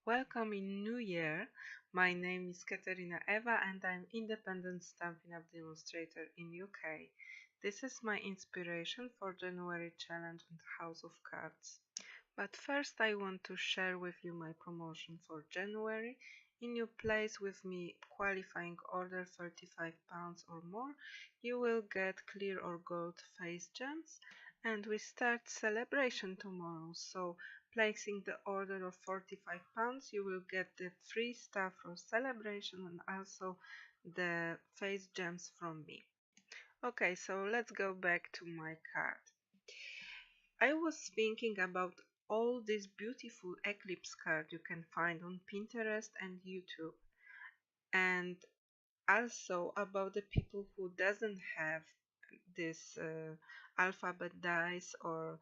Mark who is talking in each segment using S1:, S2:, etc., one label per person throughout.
S1: Welcome in New Year. My name is Katerina Eva and I'm independent Stampin' Up demonstrator in UK. This is my inspiration for January challenge and House of Cards. But first I want to share with you my promotion for January. In you place with me qualifying order £35 or more, you will get clear or gold face gems, and we start celebration tomorrow. So placing the order of £45, you will get the free stuff for celebration and also the face gems from me. Okay, so let's go back to my card. I was thinking about all these beautiful eclipse cards you can find on Pinterest and YouTube, and also about the people who doesn't have this alphabet dice or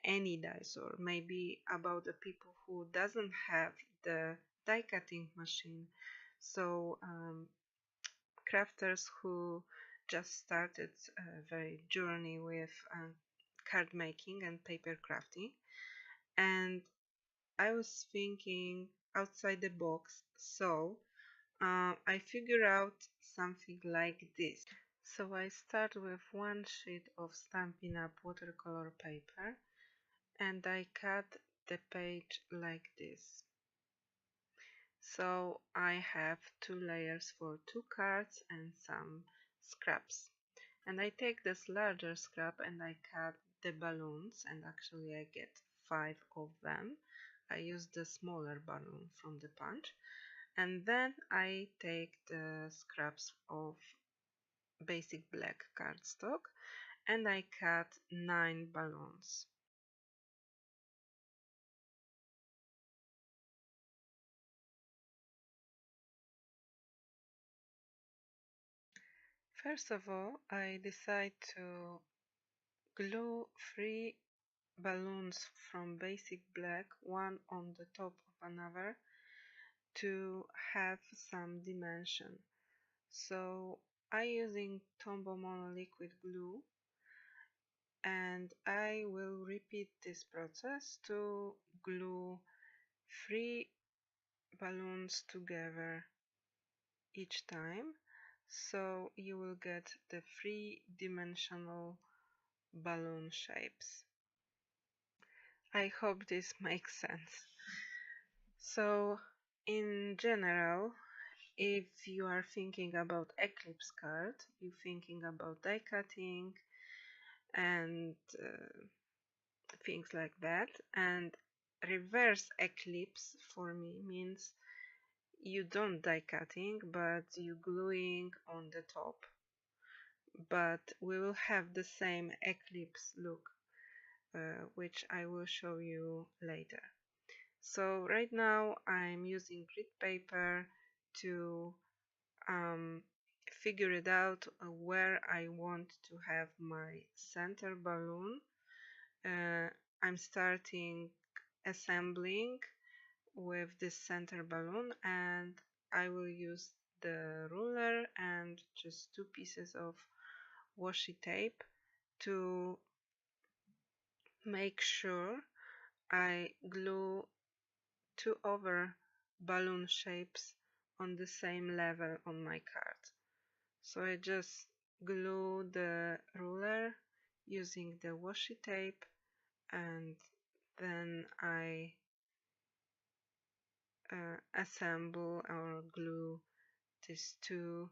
S1: any dice, or maybe about the people who doesn't have the die cutting machine. So crafters who just started a very journey with card making and paper crafting, and I was thinking outside the box, so I figure out something like this. So I start with one sheet of Stampin' Up watercolor paper and I cut the page like this. So I have two layers for two cards and some scraps. And I take this larger scrap and I cut the balloons, and actually I get 5 of them. I use the smaller balloon from the punch. And then I take the scraps of basic black cardstock and I cut 9 balloons. First of all, I decide to glue 3 balloons from basic black, one on the top of another, to have some dimension. So I using Tombow Mono liquid glue, and I will repeat this process to glue 3 balloons together each time, so you will get the 3-dimensional balloon shapes. I hope this makes sense. So in general, if you are thinking about eclipse card, you're thinking about die cutting and things like that, and reverse eclipse for me means you don't die cutting but you gluing on the top, but we will have the same eclipse look, which I will show you later. So right now I'm using grid paper to figure it out where I want to have my center balloon. I'm starting assembling with this center balloon, and I will use the ruler and just 2 pieces of washi tape to make sure I glue 2 other balloon shapes on the same level on my card. So I just glue the ruler using the washi tape, and then I assemble or glue these 2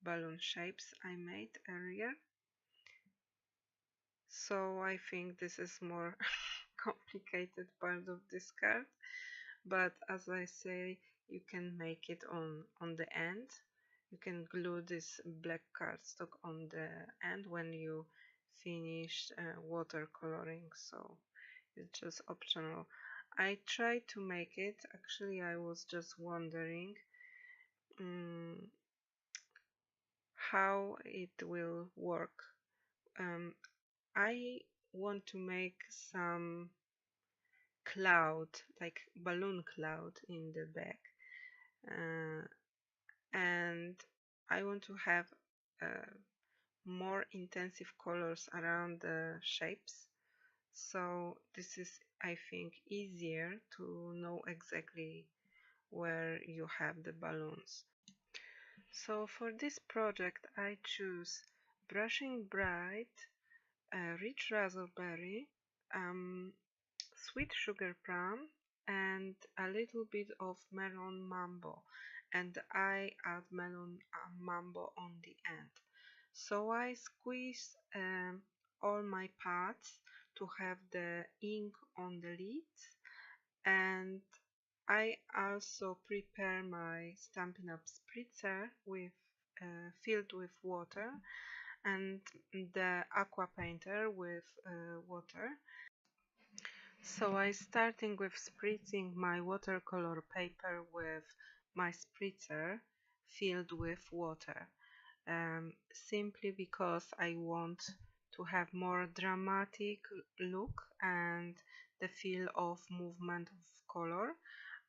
S1: balloon shapes I made earlier. So I think this is more complicated part of this card, but as I say, you can make it on the end. You can glue this black cardstock on the end when you finish watercoloring, so it's just optional. I tried to make it. Actually, I was just wondering how it will work. I want to make some cloud, like balloon cloud in the back, and I want to have more intensive colors around the shapes. so this is, I think, easier to know exactly where you have the balloons. So for this project I choose Brushing Bright, Rich Raspberry, um, Sweet Sugar Plum, and a little bit of Melon Mambo, and I add Melon Mambo on the end. So I squeeze all my parts to have the ink on the lids, and I also prepare my Stampin' Up spritzer with filled with water, and the aqua painter with water. So I starting with spritzing my watercolor paper with my spritzer filled with water, simply because I want to have more dramatic look and the feel of movement of color.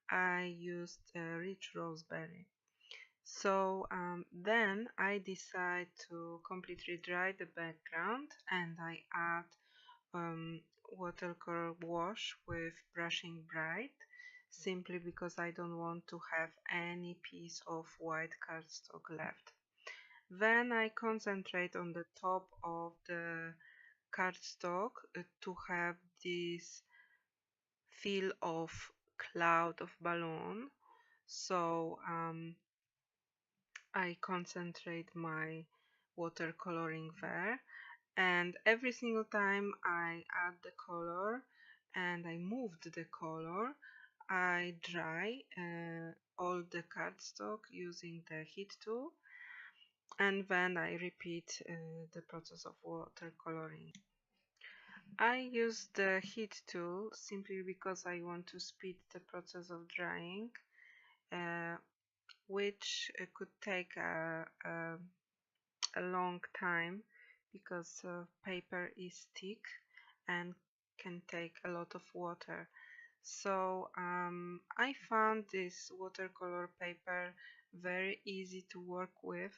S1: I used rich raspberry. So then I decide to completely dry the background, and I add um, watercolor wash with Brushing Bright, simply because I don't want to have any piece of white cardstock left. Then I concentrate on the top of the cardstock to have this feel of cloud of balloon. So I concentrate my watercoloring there, and every single time I add the color and I moved the color, I dry all the cardstock using the heat tool, and then I repeat the process of watercoloring. I use the heat tool simply because I want to speed the process of drying, uh, which could take a long time because paper is thick and can take a lot of water. So I found this watercolor paper very easy to work with.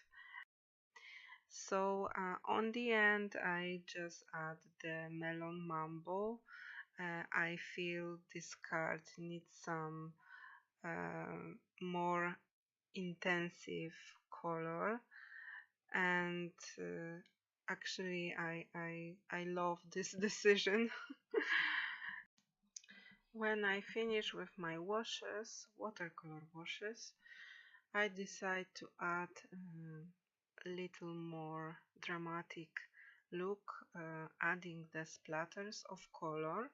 S1: So on the end I just add the Melon Mambo. I feel this card needs some more intensive color, and actually I love this decision. When I finish with my washes, watercolor washes, I decide to add a little more dramatic look, adding the splatters of color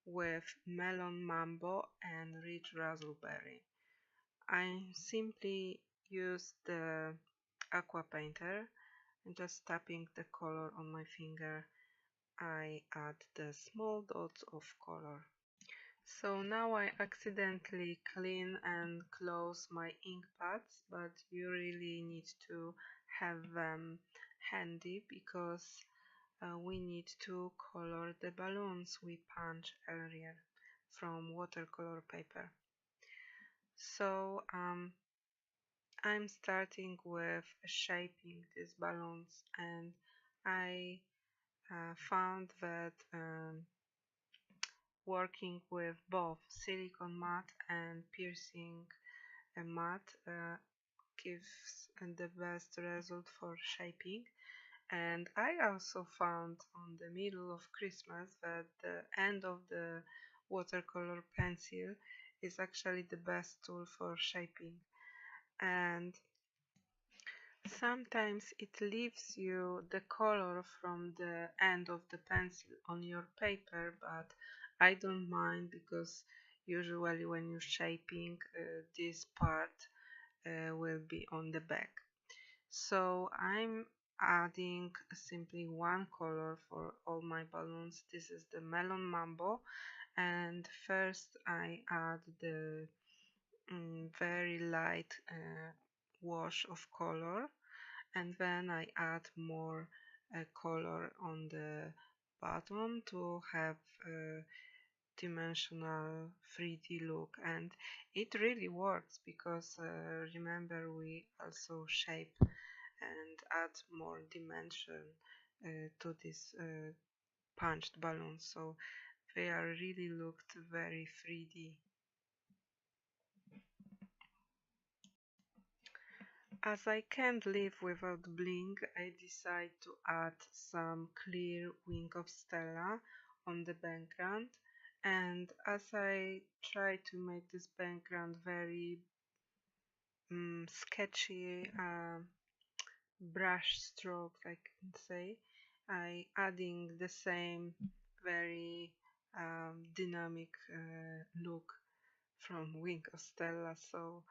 S1: with Melon Mambo and Rich Raspberry. I simply use the aqua painter and just tapping the color on my finger, I add the small dots of color. So now I accidentally clean and close my ink pads, but you really need to have them handy because we need to color the balloons we punched earlier from watercolor paper. So I'm starting with shaping these balloons, and I found that working with both silicone matte and piercing matte gives the best result for shaping. And I also found on the middle of Christmas that the end of the watercolor pencil is actually the best tool for shaping. And sometimes it leaves you the color from the end of the pencil on your paper, but I don't mind because usually when you're shaping, this part will be on the back. So I'm adding simply one color for all my balloons. This is the Melon Mambo, and first I add the very light wash of color, and then I add more color on the bottom to have a dimensional 3D look, and it really works because remember we also shape and add more dimension to this punched balloons, so they are really looked very 3D. As I can't live without bling, I decide to add some clear wing of Stella on the background, and as I try to make this background very sketchy, brush strokes, I can say, I adding the same very dynamic look from Wing of Stella, so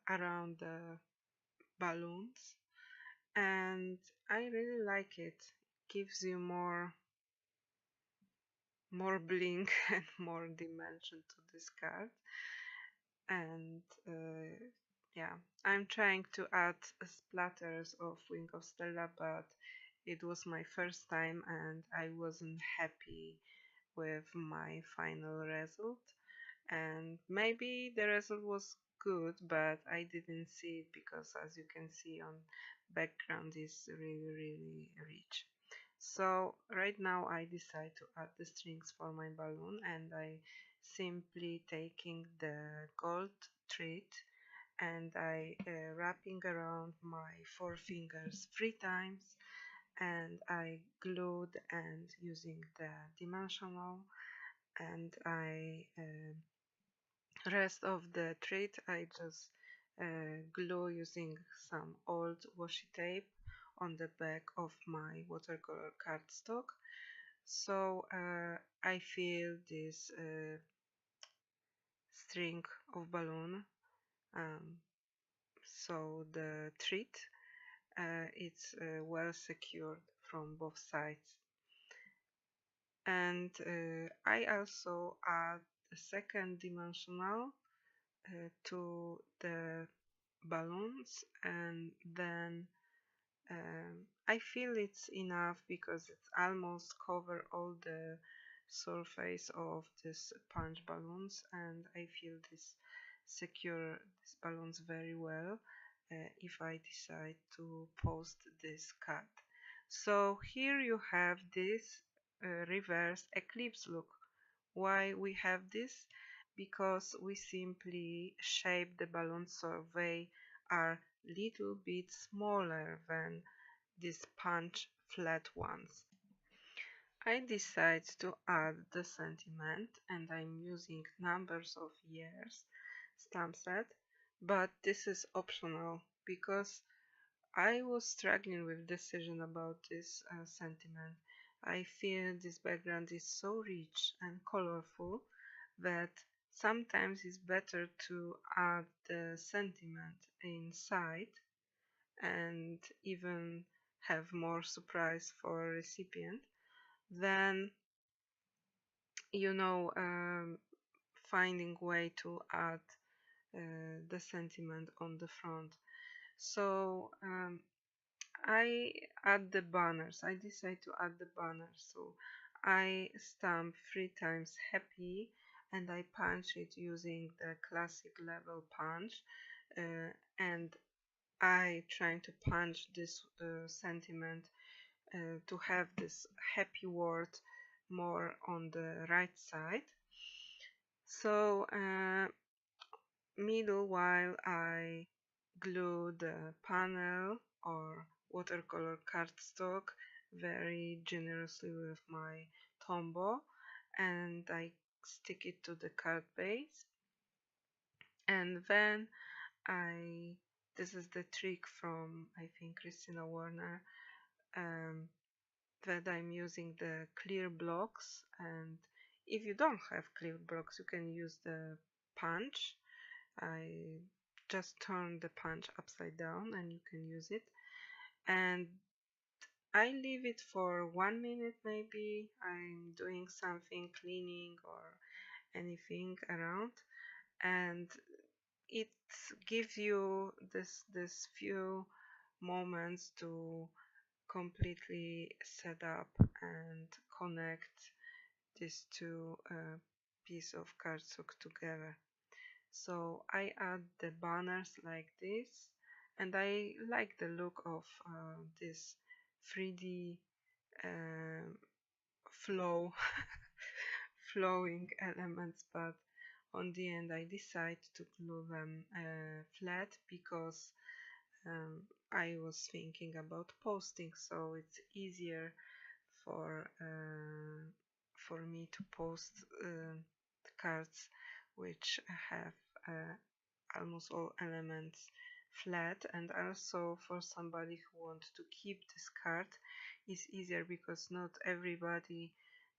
S1: around the balloons, and I really like it. Gives you more bling and more dimension to this card, and yeah, I'm trying to add splatters of Wing of Stella, but it was my first time and I wasn't happy with my final result. And maybe the result was good, but I didn't see it because, as you can see on background, is really rich. So right now I decide to add the strings for my balloon, and I simply taking the gold thread and I wrapping around my 4 fingers 3 times, and I glued and using the dimensional, and I rest of the thread I just glue using some old washi tape on the back of my watercolor cardstock. So I feel this string of balloon, um, so the thread it's well secured from both sides. And I also add a second dimensional to the balloons, and then I feel it's enough because it's almost cover all the surface of this punch balloons, and I feel this secure these balloons very well if I decide to post this card. So here you have this reverse eclipse look. Why we have this? Because we simply shape the balloons so they are little bit smaller than these punch flat ones. I decide to add the sentiment, and I'm using numbers of years stamp set, but this is optional because I was struggling with decision about this sentiment. I feel this background is so rich and colorful that sometimes it's better to add the sentiment inside and even have more surprise for a recipient than finding way to add the sentiment on the front. So I add the banners. I decide to add the banners. So I stamp 3 times happy, and I punch it using the classic level punch, and I trying to punch this sentiment to have this happy word more on the right side. So meanwhile I glue the panel or watercolor cardstock very generously with my Tombow, and I stick it to the card base, and then this is the trick from, I think, Christina Warner, um, that I'm using the clear blocks, and if you don't have clear blocks you can use the punch. I just turn the punch upside down and you can use it, and I leave it for 1 minute. Maybe I'm doing something, cleaning or anything around, and it gives you this few moments to completely set up and connect these two pieces of cardstock together. So I add the banners like this, and I like the look of this 3D flow flowing elements, but on the end I decided to glue them flat because I was thinking about posting, so it's easier for me to post the cards which have almost all elements flat, and also for somebody who wants to keep this card is easier because not everybody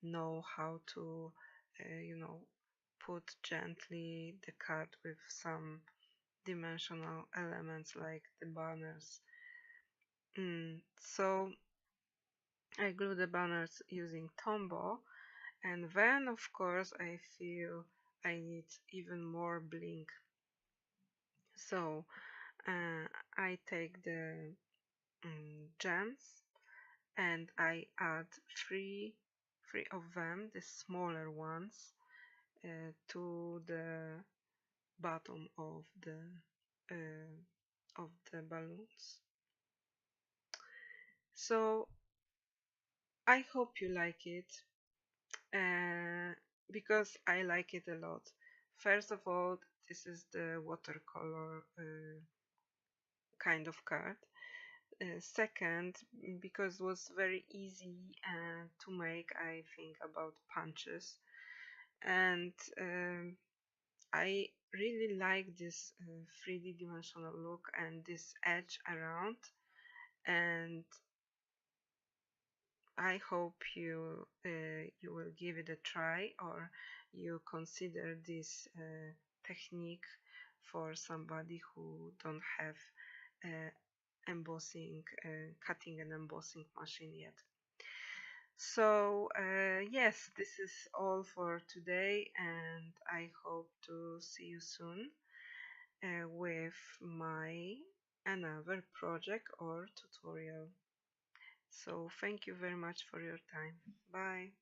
S1: know how to put gently the card with some dimensional elements like the banners. So I glue the banners using Tombow, and then of course I feel I need even more bling. So I take the gems and I add three of them, the smaller ones, to the bottom of the balloons. So I hope you like it, because I like it a lot. First of all, this is the watercolor kind of card. Second, because it was very easy to make, I think about punches, and I really like this 3D dimensional look and this edge around, and I hope you will give it a try, or you consider this technique for somebody who don't have cutting and embossing machine yet. So yes, this is all for today, and I hope to see you soon with my another project or tutorial. So thank you very much for your time. Bye.